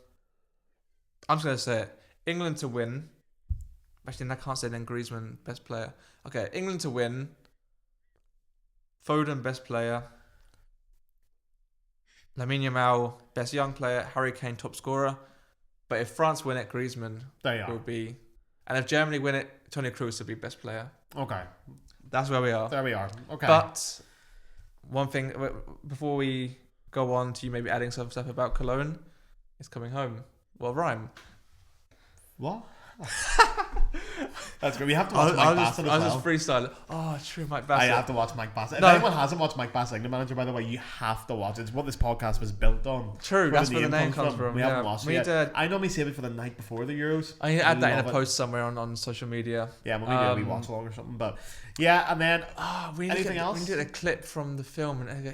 Speaker 1: to say it. England to win. Actually, I can't say then Griezmann, best player. Okay, England to win. Foden, best player. Lamine Yamal, best young player. Harry Kane, top scorer. But if France win it, Griezmann will be. And if Germany win it, Toni Kroos will be best player.
Speaker 2: Okay.
Speaker 1: That's where we are.
Speaker 2: There we are. Okay.
Speaker 1: But one thing, before we go on to you maybe adding some stuff about Cologne, it's coming home. Well, rhyme.
Speaker 2: What? That's great. We have to watch Mike Bassett as well.
Speaker 1: I was just freestyling. Oh, true, Mike Bassett.
Speaker 2: I have to watch Mike Bassett. If anyone hasn't watched Mike Bassett, England manager, by the way, you have to watch it. It's what this podcast was built on.
Speaker 1: True, that's where the name comes from.
Speaker 2: We haven't watched it yet. I normally save it for the night before the Euros.
Speaker 1: I add that in a post somewhere on social media.
Speaker 2: Yeah, when we do a wee watch along or something. But yeah, and then anything else?
Speaker 1: We can do a clip from the film and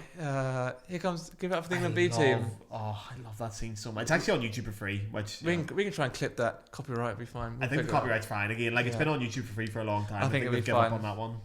Speaker 1: here comes Give It Up for the England B team.
Speaker 2: Oh, I love that scene so much. It's actually on YouTube for free, which
Speaker 1: we can try and clip that. Copyright will be fine.
Speaker 2: I think the copyright's fine. Again, it's been on YouTube for free for a long time.
Speaker 1: I think it'll be
Speaker 2: fine on that one.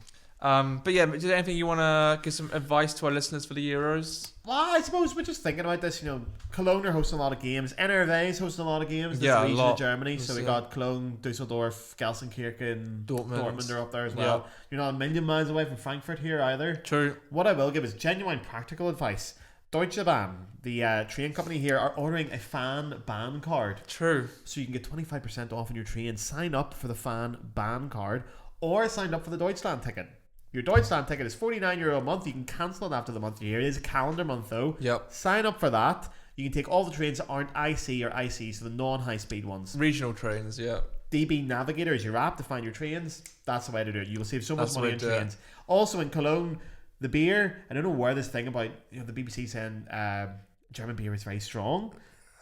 Speaker 1: But yeah, is there anything you want to give some advice to our listeners for the Euros?
Speaker 2: Well, I suppose we're just thinking about this. Cologne are hosting a lot of games. NRV is hosting a lot of games. This region of Germany. So we got Cologne, Dusseldorf, Gelsenkirchen, Dortmund are up there as well. Yeah. You're not a million miles away from Frankfurt here either.
Speaker 1: True.
Speaker 2: What I will give is genuine practical advice. Deutsche Bahn, the train company here, are ordering a fan ban card.
Speaker 1: True.
Speaker 2: So you can get 25% off on your train. Sign up for the fan ban card or sign up for the Deutschland ticket. Your Deutschland ticket is €49 a month. You can cancel it after the month you're here. It is a calendar month though.
Speaker 1: Yep.
Speaker 2: Sign up for that. You can take all the trains that aren't IC or IC, so the non-high speed ones.
Speaker 1: Regional trains, yeah.
Speaker 2: DB Navigator is your app to find your trains. That's the way to do it. You will save so much money on trains. Also in Cologne, the beer, I don't know where this thing about the BBC saying German beer is very strong.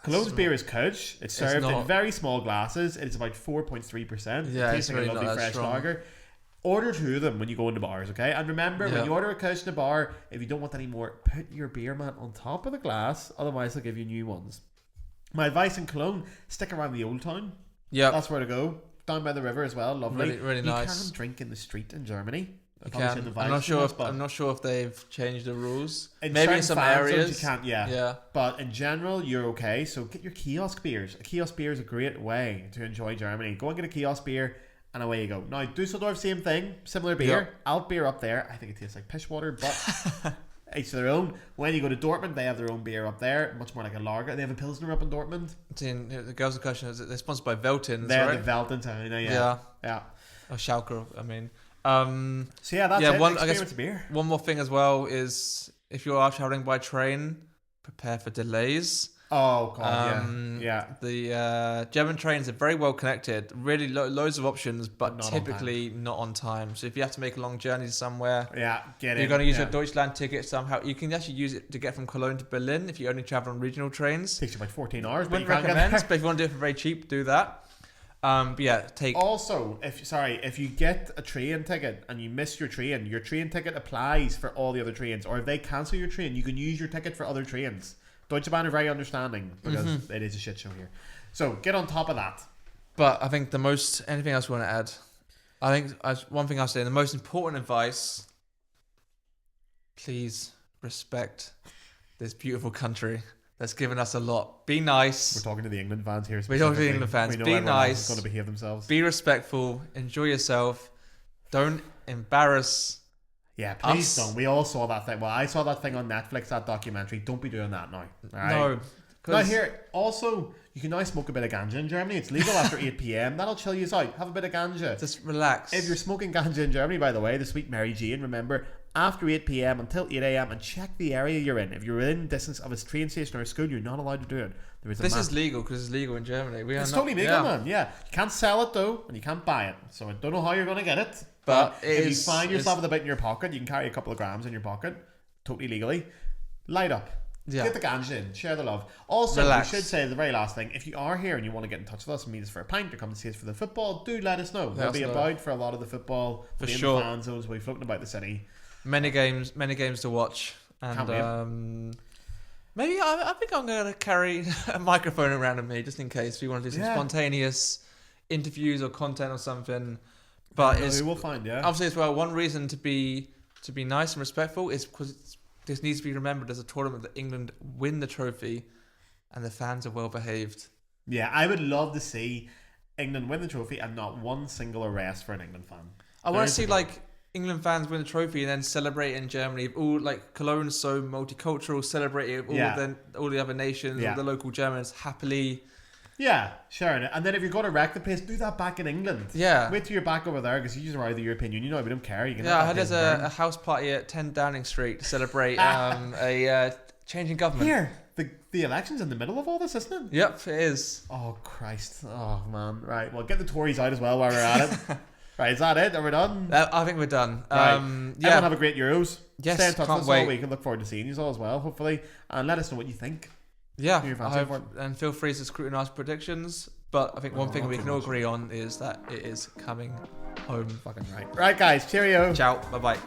Speaker 2: Cologne's beer is Kölsch. It's served in very small glasses. It's about 4.3%.
Speaker 1: Yeah,
Speaker 2: it tastes like a lovely fresh lager. Order 2 of them when you go into bars, okay? And remember, when you order a Kölsch in a bar, if you don't want any more, put your beer mat on top of the glass. Otherwise, they'll give you new ones. My advice in Cologne, stick around the old town. Yeah, that's where to go. Down by the river as well, lovely.
Speaker 1: Really nice.
Speaker 2: You can drink in the street in Germany.
Speaker 1: You can. I'm not sure if they've changed the rules.
Speaker 2: Maybe in some areas you can't. Yeah. But in general, you're okay. So get your kiosk beers. A kiosk beer is a great way to enjoy Germany. Go and get a kiosk beer, and away you go. Now Dusseldorf, same thing, similar beer. Yep. Alt beer up there. I think it tastes like piss water, but each their own. When you go to Dortmund, they have their own beer up there, much more like a lager. They have a Pilsner up in Dortmund.
Speaker 1: The girls' question is they're sponsored by Veltins.
Speaker 2: They're the Veltins, I know. Yeah.
Speaker 1: Or Schalke, I mean.
Speaker 2: So yeah, that's it. I guess beer.
Speaker 1: One more thing as well is if you are traveling by train, prepare for delays.
Speaker 2: Oh god, yeah.
Speaker 1: The German trains are very well connected, really loads of options, but typically not on time. So if you have to make a long journey somewhere, you're going to use your Deutschland ticket somehow. You can actually use it to get from Cologne to Berlin if you only travel on regional trains.
Speaker 2: Takes you about 14 hours.
Speaker 1: Wouldn't recommend, but if you want to do it for very cheap, do that. But yeah,
Speaker 2: Also, if you get a train ticket and you miss your train ticket applies for all the other trains, or if they cancel your train, you can use your ticket for other trains. Deutsche Bahn are very understanding because it is a shit show here. So get on top of that.
Speaker 1: But I think anything else you want to add? I think one thing I'll say, the most important advice: please respect this beautiful country that's given us a lot. Be nice.
Speaker 2: We're talking to the England fans here.
Speaker 1: We're talking to the England fans. Be nice.
Speaker 2: Going to behave themselves.
Speaker 1: Be respectful. Enjoy yourself. Don't embarrass.
Speaker 2: Yeah, please don't. We all saw that thing. Well, I saw that thing on Netflix, that documentary. Don't be doing that now. All right?
Speaker 1: No.
Speaker 2: Now here, also, you can now smoke a bit of ganja in Germany. It's legal after 8 p.m. That'll chill you out. Have a bit of ganja.
Speaker 1: Just relax.
Speaker 2: If you're smoking ganja in Germany, by the way, the sweet Mary Jane, remember, after 8 p.m. until 8 a.m. and check the area you're in. If you're within distance of a train station or a school, you're not allowed to do it.
Speaker 1: This is legal because it's legal in Germany.
Speaker 2: It's totally legal, man. Yeah. You can't sell it though, and you can't buy it. So I don't know how you're going to get it. But if you find yourself with a bit in your pocket, you can carry a couple of grams in your pocket, totally legally. Light up. Yeah. Get the ganja in. Share the love. Also, relax. We should say the very last thing, if you are here and you want to get in touch with us and meet us for a pint or come and see us for the football, do let us know. We'll be about for a lot of the football.
Speaker 1: For sure.
Speaker 2: The fan zones. We'll be floating about the city.
Speaker 1: Many games to watch. And maybe I think I'm going to carry a microphone around with me just in case we want to do some spontaneous interviews or content or something. But
Speaker 2: we will find,
Speaker 1: obviously as well, one reason to be nice and respectful is because this needs to be remembered as a tournament that England win the trophy and the fans are well behaved. Yeah,
Speaker 2: I would love to see England win the trophy and not one single arrest for an England fan.
Speaker 1: I want to see England fans win the trophy and then celebrate it in Germany. All Cologne's so multicultural, celebrate it with all the other nations, all the local Germans happily.
Speaker 2: Yeah, sure. And then if you're going to wreck the place, do that back in England.
Speaker 1: Yeah.
Speaker 2: Wait till you're back over there because you are out of the European Union. We don't care. You can
Speaker 1: there's a house party at 10 Downing Street to celebrate a changing government.
Speaker 2: Here, The election's in the middle of all this, isn't it?
Speaker 1: Yep, it is.
Speaker 2: Oh, Christ. Oh, man. Right, well, get the Tories out as well while we're at it. Right, is that it? Are we done?
Speaker 1: I think we're done.
Speaker 2: Right. Everyone have a great Euros.
Speaker 1: Yes,
Speaker 2: stay in touch
Speaker 1: can't
Speaker 2: with us
Speaker 1: wait.
Speaker 2: all week and look forward to seeing you all as well, hopefully. And let us know what you think.
Speaker 1: Yeah, and feel free to scrutinise predictions. But I think one thing we can all agree on is that it is coming home.
Speaker 2: Fucking right. Right, guys. Cheerio.
Speaker 1: Ciao. Bye-bye.